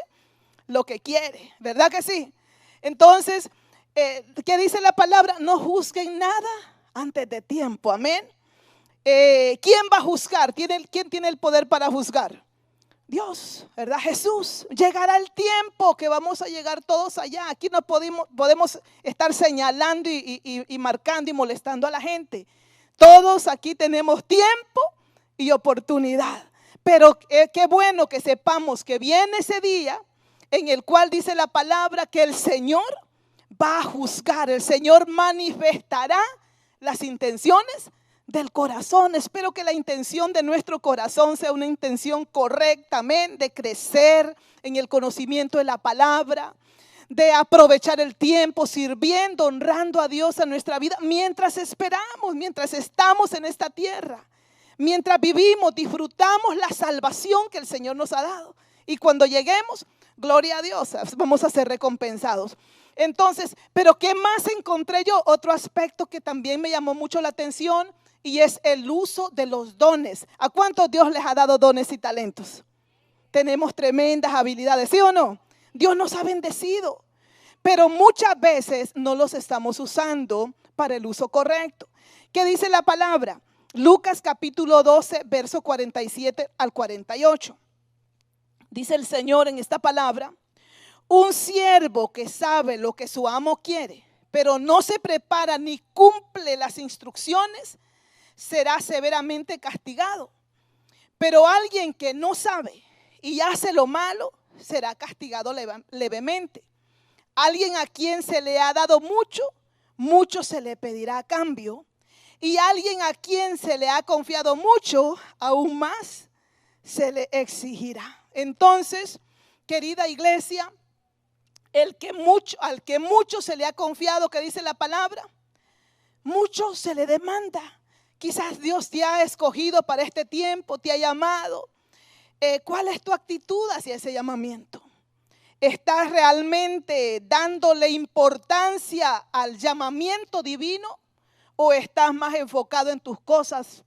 lo que quiere, ¿verdad que sí? Entonces, ¿qué dice la palabra? No juzguen nada antes de tiempo, amén. ¿Quién va a juzgar? ¿Quién tiene el poder para juzgar? Dios, ¿verdad? Jesús. Llegará el tiempo que vamos a llegar todos allá. Aquí no podemos estar señalando y marcando y molestando a la gente. Todos aquí tenemos tiempo y oportunidad. Pero qué bueno que sepamos que viene ese día en el cual dice la palabra que el Señor va a juzgar. El Señor manifestará las intenciones del corazón. Espero que la intención de nuestro corazón sea una intención correcta, amén, de crecer en el conocimiento de la palabra, de aprovechar el tiempo sirviendo, honrando a Dios en nuestra vida mientras esperamos, mientras estamos en esta tierra, mientras vivimos, disfrutamos la salvación que el Señor nos ha dado, y cuando lleguemos, gloria a Dios, vamos a ser recompensados. Entonces, pero ¿qué más encontré yo? Otro aspecto que también me llamó mucho la atención, y es el uso de los dones. ¿A cuántos Dios les ha dado dones y talentos? Tenemos tremendas habilidades, ¿sí o no? Dios nos ha bendecido, pero muchas veces no los estamos usando para el uso correcto. ¿Qué dice la palabra? Lucas capítulo 12, verso 47 al 48. Dice el Señor en esta palabra: un siervo que sabe lo que su amo quiere, pero no se prepara ni cumple las instrucciones, será severamente castigado. Pero alguien que no sabe y hace lo malo, será castigado levemente. Alguien a quien se le ha dado mucho, mucho se le pedirá a cambio. Y alguien a quien se le ha confiado mucho, aún más se le exigirá. Entonces, querida iglesia, al que mucho se le ha confiado, que dice la palabra, mucho se le demanda. Quizás Dios te ha escogido para este tiempo, te ha llamado. ¿Cuál es tu actitud hacia ese llamamiento? ¿Estás realmente dándole importancia al llamamiento divino? ¿O estás más enfocado en tus cosas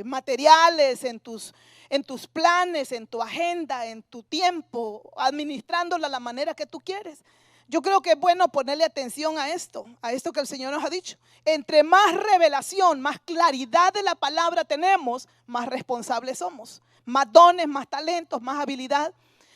materiales, en tus planes, en tu agenda, en tu tiempo, administrándola a la manera que tú quieres? Yo creo que es bueno ponerle atención a esto que el Señor nos ha dicho. Entre más revelación, más claridad de la palabra tenemos, más responsables somos. Más dones, más talentos, más habilidad.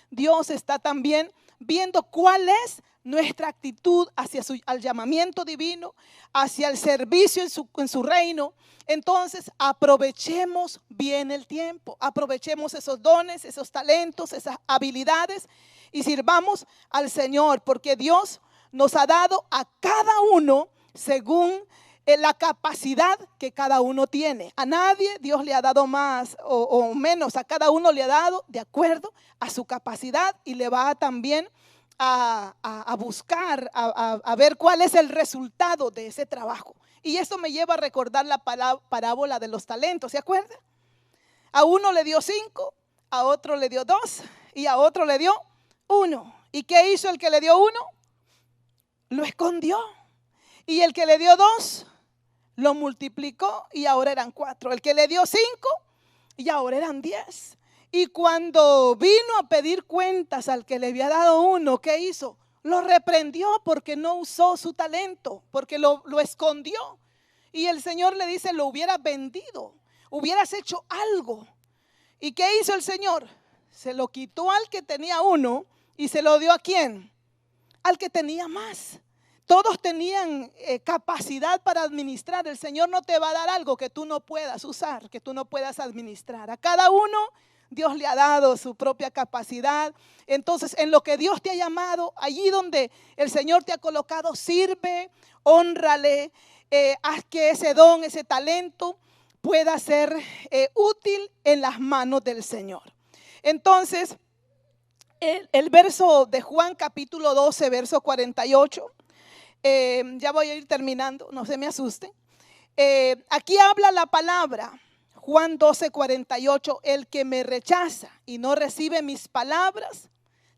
Dios está también viendo cuál es nuestra actitud hacia al llamamiento divino, hacia el servicio en su reino. Entonces aprovechemos bien el tiempo, aprovechemos esos dones, esos talentos, esas habilidades y sirvamos al Señor, porque Dios nos ha dado a cada uno según la capacidad que cada uno tiene. A nadie Dios le ha dado más o menos, a cada uno le ha dado de acuerdo a su capacidad y le va también a buscar, a ver cuál es el resultado de ese trabajo. Y esto me lleva a recordar la parábola de los talentos, ¿se acuerdan? A uno le dio 5, a otro le dio 2 y a otro le dio 1. ¿Y qué hizo el que le dio 1? Lo escondió. Y el que le dio 2 lo multiplicó y ahora eran 4. El que le dio 5 y ahora eran 10. Y cuando vino a pedir cuentas al que le había dado 1, ¿qué hizo? Lo reprendió porque no usó su talento, porque lo escondió. Y el Señor le dice, lo hubieras vendido, hubieras hecho algo. ¿Y qué hizo el Señor? Se lo quitó al que tenía 1 y se lo dio ¿a quién? Al que tenía más. Todos tenían capacidad para administrar. El Señor no te va a dar algo que tú no puedas usar, que tú no puedas administrar. A cada uno Dios le ha dado su propia capacidad. Entonces, en lo que Dios te ha llamado, allí donde el Señor te ha colocado, sirve, hónrale, haz que ese don, ese talento pueda ser útil en las manos del Señor. Entonces, el verso de Juan capítulo 12, verso 48, ya voy a ir terminando, no se me asusten. Aquí habla la palabra. Juan 12, 48, el que me rechaza y no recibe mis palabras,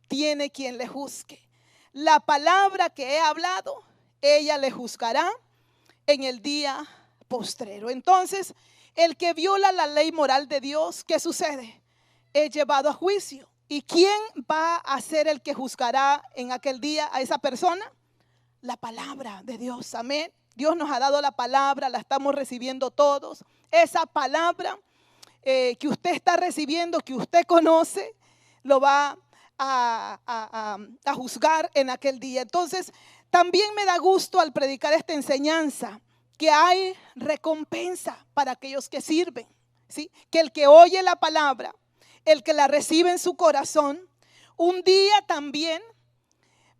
tiene quien le juzgue. La palabra que he hablado, ella le juzgará en el día postrero. Entonces, el que viola la ley moral de Dios, ¿qué sucede? Es llevado a juicio. ¿Y quién va a ser el que juzgará en aquel día a esa persona? La palabra de Dios, amén. Dios nos ha dado la palabra, la estamos recibiendo todos. Esa palabra que usted está recibiendo, que usted conoce, lo va a juzgar en aquel día. Entonces, también me da gusto al predicar esta enseñanza que hay recompensa para aquellos que sirven, ¿sí? Que el que oye la palabra, el que la recibe en su corazón, un día también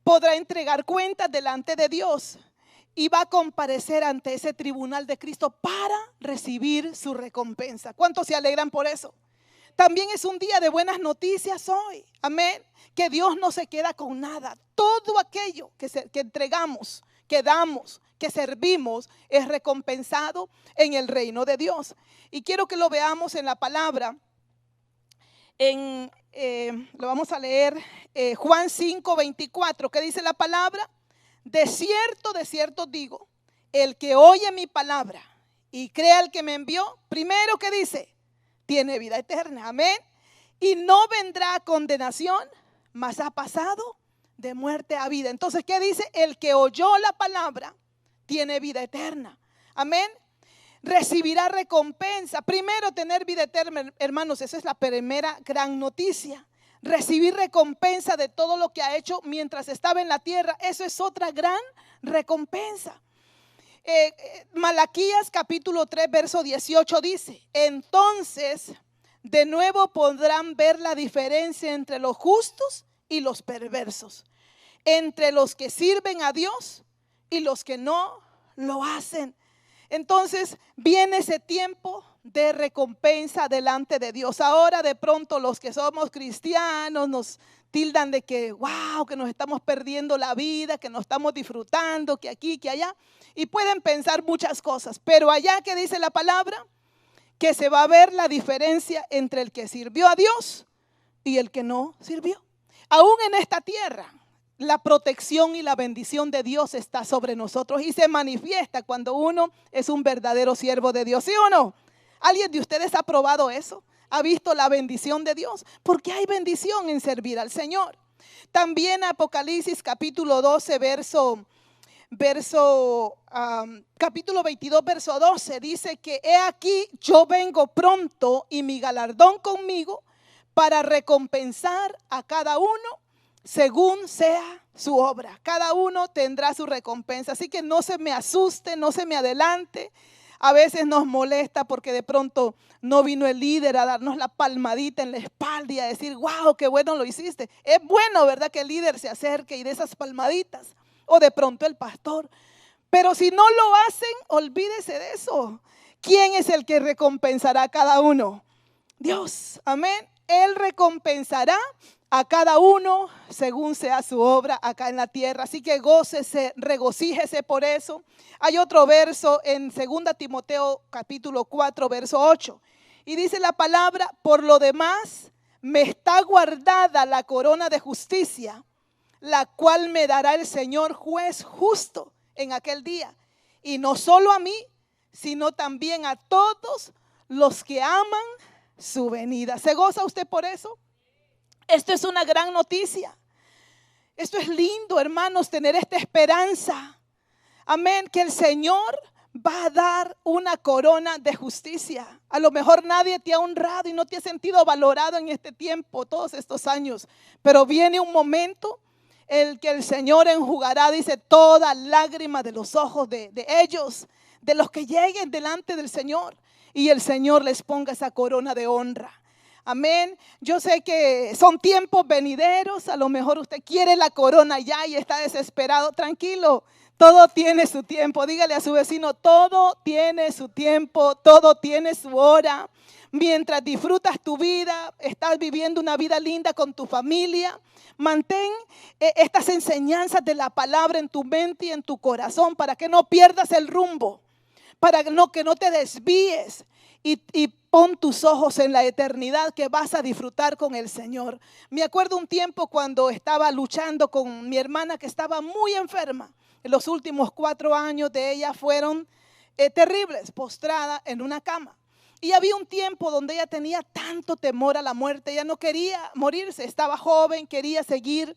podrá entregar cuentas delante de Dios. Y va a comparecer ante ese tribunal de Cristo para recibir su recompensa. ¿Cuántos se alegran por eso? También es un día de buenas noticias hoy. Amén. Que Dios no se queda con nada. Todo aquello que entregamos, que damos, que servimos, es recompensado en el reino de Dios. Y quiero que lo veamos en la palabra. Lo vamos a leer. Juan 5, 24. ¿Qué dice la palabra? De cierto digo, el que oye mi palabra y crea al que me envió, primero que dice, tiene vida eterna, amén. Y no vendrá a condenación, mas ha pasado de muerte a vida. Entonces, ¿qué dice? El que oyó la palabra tiene vida eterna, amén. Recibirá recompensa. Primero, tener vida eterna, hermanos, esa es la primera gran noticia. Recibir recompensa de todo lo que ha hecho mientras estaba en la tierra, eso es otra gran recompensa. Malaquías capítulo 3 verso 18 dice, entonces De nuevo podrán ver la diferencia entre los justos y los perversos, entre los que sirven a Dios y los que no lo hacen. Entonces viene ese tiempo de recompensa delante de Dios. Ahora de pronto los que somos cristianos nos tildan de que wow, que nos estamos perdiendo la vida, que no estamos disfrutando, que aquí, que allá. Y pueden pensar muchas cosas, pero allá que dice la palabra, que se va a ver la diferencia entre el que sirvió a Dios y el que no sirvió. Aún en esta tierra, la protección y la bendición de Dios está sobre nosotros y se manifiesta cuando uno es un verdadero siervo de Dios, ¿sí o no? ¿Alguien de ustedes ha probado eso? ¿Ha visto la bendición de Dios? Porque hay bendición en servir al Señor. También Apocalipsis capítulo 12, capítulo 22, verso 12, dice que he aquí yo vengo pronto y mi galardón conmigo para recompensar a cada uno según sea su obra. Cada uno tendrá su recompensa. Así que no se me asuste, no se me adelante. A veces nos molesta porque de pronto no vino el líder a darnos la palmadita en la espalda y a decir, wow, qué bueno lo hiciste. Es bueno, ¿verdad?, que el líder se acerque y dé esas palmaditas. O de pronto el pastor. Pero si no lo hacen, olvídese de eso. ¿Quién es el que recompensará a cada uno? Dios, amén. Él recompensará a cada uno según sea su obra acá en la tierra. Así que gócese, regocíjese por eso. Hay otro verso en 2 Timoteo capítulo 4, verso 8. Y dice la palabra, por lo demás me está guardada la corona de justicia, la cual me dará el Señor juez justo en aquel día. Y no solo a mí, sino también a todos los que aman su venida. ¿Se goza usted por eso? Esto es una gran noticia. Esto es lindo, hermanos, tener esta esperanza. Amén, que el Señor va a dar una corona de justicia. A lo mejor nadie te ha honrado y no te ha sentido valorado en este tiempo, todos estos años. Pero viene un momento el que el Señor enjugará, dice, toda lágrima de los ojos de ellos, de los que lleguen delante del Señor, y el Señor les ponga esa corona de honra. Amén. Yo sé que son tiempos venideros. A lo mejor usted quiere la corona ya y está desesperado. Tranquilo, todo tiene su tiempo. Dígale a su vecino, todo tiene su tiempo, todo tiene su hora. Mientras disfrutas tu vida, estás viviendo una vida linda con tu familia, mantén estas enseñanzas de la palabra en tu mente y en tu corazón para que no pierdas el rumbo, para que no te desvíes y pon tus ojos en la eternidad que vas a disfrutar con el Señor. Me acuerdo un tiempo cuando estaba luchando con mi hermana que estaba muy enferma. En los últimos 4 años de ella fueron terribles, postrada en una cama. Y había un tiempo donde ella tenía tanto temor a la muerte. Ella no quería morirse, estaba joven, quería seguir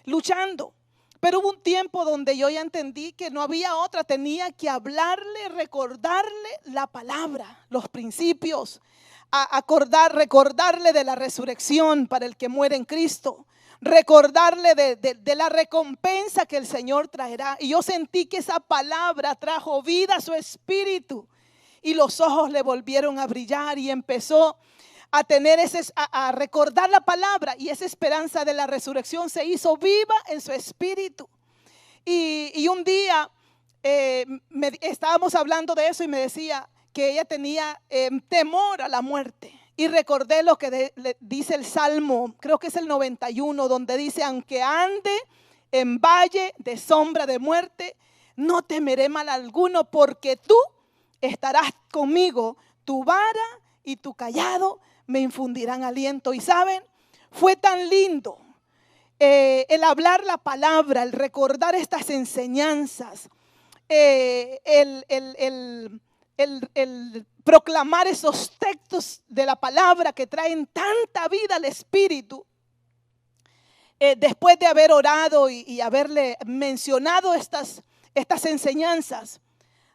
luchando. Pero hubo un tiempo donde yo ya entendí que no había otra. Tenía que hablarle, recordarle la palabra, los principios, recordarle de la resurrección para el que muere en Cristo, recordarle de la recompensa que el Señor traerá. Y yo sentí que esa palabra trajo vida a su espíritu y los ojos le volvieron a brillar y empezó a tener a recordar la palabra, y esa esperanza de la resurrección se hizo viva en su espíritu. Y un día estábamos hablando de eso y me decía que ella tenía temor a la muerte. Y recordé lo que dice el Salmo, creo que es el 91, donde dice, aunque ande en valle de sombra de muerte, no temeré mal alguno, porque tú estarás conmigo, tu vara y tu cayado me infundirán aliento. Y saben, fue tan lindo el hablar la palabra, el recordar estas enseñanzas, el proclamar esos textos de la palabra que traen tanta vida al espíritu. Después de haber orado y haberle mencionado estas enseñanzas,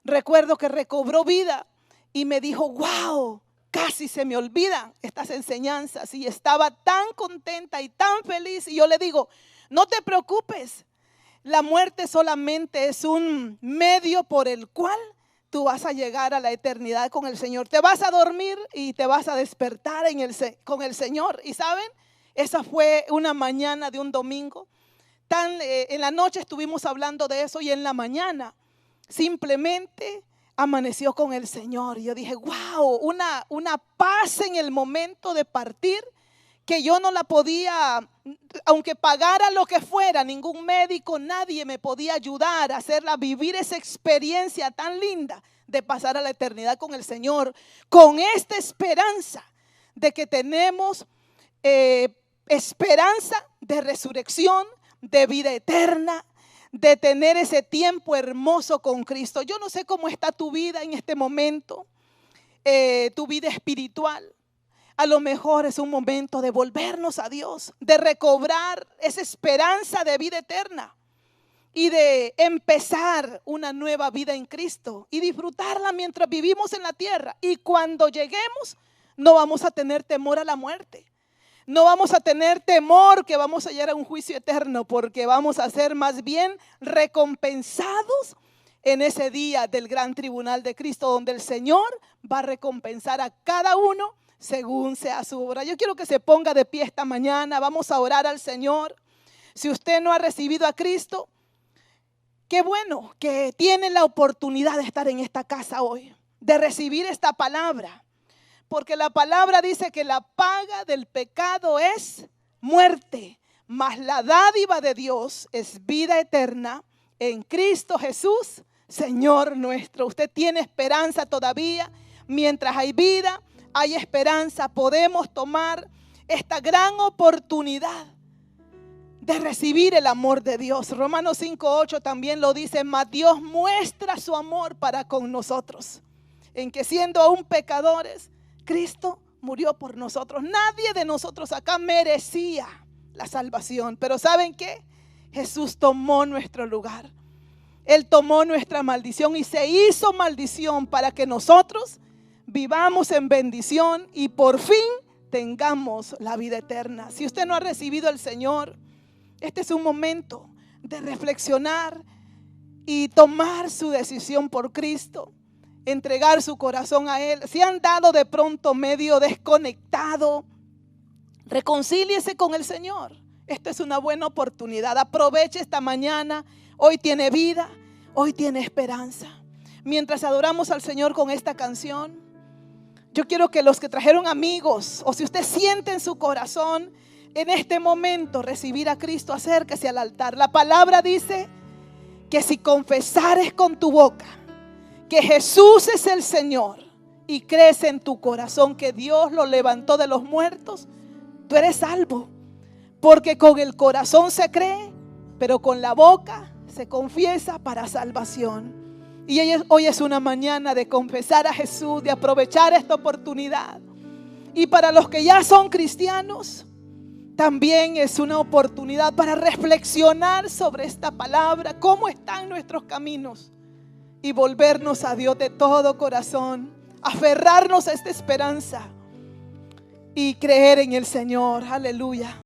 recuerdo que recobró vida y me dijo, wow, casi se me olvidan estas enseñanzas, y estaba tan contenta y tan feliz. Y yo le digo, no te preocupes, la muerte solamente es un medio por el cual tú vas a llegar a la eternidad con el Señor. Te vas a dormir y te vas a despertar con el Señor. Y ¿saben? Esa fue una mañana de un domingo. En la noche estuvimos hablando de eso y en la mañana simplemente amaneció con el Señor. Y yo dije, wow, una paz en el momento de partir que yo no la podía, aunque pagara lo que fuera, ningún médico, nadie me podía ayudar a hacerla vivir esa experiencia tan linda de pasar a la eternidad con el Señor, con esta esperanza de que tenemos esperanza de resurrección, de vida eterna, de tener ese tiempo hermoso con Cristo. Yo no sé cómo está tu vida en este momento, tu vida espiritual. A lo mejor es un momento de volvernos a Dios, de recobrar esa esperanza de vida eterna y de empezar una nueva vida en Cristo y disfrutarla mientras vivimos en la tierra. Y cuando lleguemos, no vamos a tener temor a la muerte. No vamos a tener temor que vamos a llegar a un juicio eterno, porque vamos a ser más bien recompensados en ese día del gran tribunal de Cristo, donde el Señor va a recompensar a cada uno según sea su obra. Yo quiero que se ponga de pie esta mañana. Vamos a orar al Señor. Si usted no ha recibido a Cristo, qué bueno que tiene la oportunidad de estar en esta casa hoy, de recibir esta palabra. Porque la palabra dice que la paga del pecado es muerte, mas la dádiva de Dios es vida eterna en Cristo Jesús, Señor nuestro. Usted tiene esperanza todavía. Mientras hay vida, hay esperanza. Podemos tomar esta gran oportunidad de recibir el amor de Dios. Romanos 5:8 también lo dice, mas Dios muestra su amor para con nosotros, en que siendo aún pecadores, Cristo murió por nosotros. Nadie de nosotros acá merecía la salvación, pero ¿saben qué? Jesús tomó nuestro lugar. Él tomó nuestra maldición y se hizo maldición para que nosotros vivamos en bendición y por fin tengamos la vida eterna. Si usted no ha recibido al Señor, este es un momento de reflexionar y tomar su decisión por Cristo, entregar su corazón a Él. Si han dado de pronto medio desconectado, reconcíliese con el Señor. Esta es una buena oportunidad. Aproveche esta mañana. Hoy tiene vida, hoy tiene esperanza. Mientras adoramos al Señor con esta canción, yo quiero que los que trajeron amigos, o si usted siente en su corazón en este momento recibir a Cristo, acérquese al altar. La palabra dice que si confesares con tu boca que Jesús es el Señor y crees en tu corazón que Dios lo levantó de los muertos, tú eres salvo. Porque con el corazón se cree, pero con la boca se confiesa para salvación. Y hoy es una mañana de confesar a Jesús, de aprovechar esta oportunidad. Y para los que ya son cristianos, también es una oportunidad para reflexionar sobre esta palabra, cómo están nuestros caminos, y volvernos a Dios de todo corazón, aferrarnos a esta esperanza y creer en el Señor. Aleluya.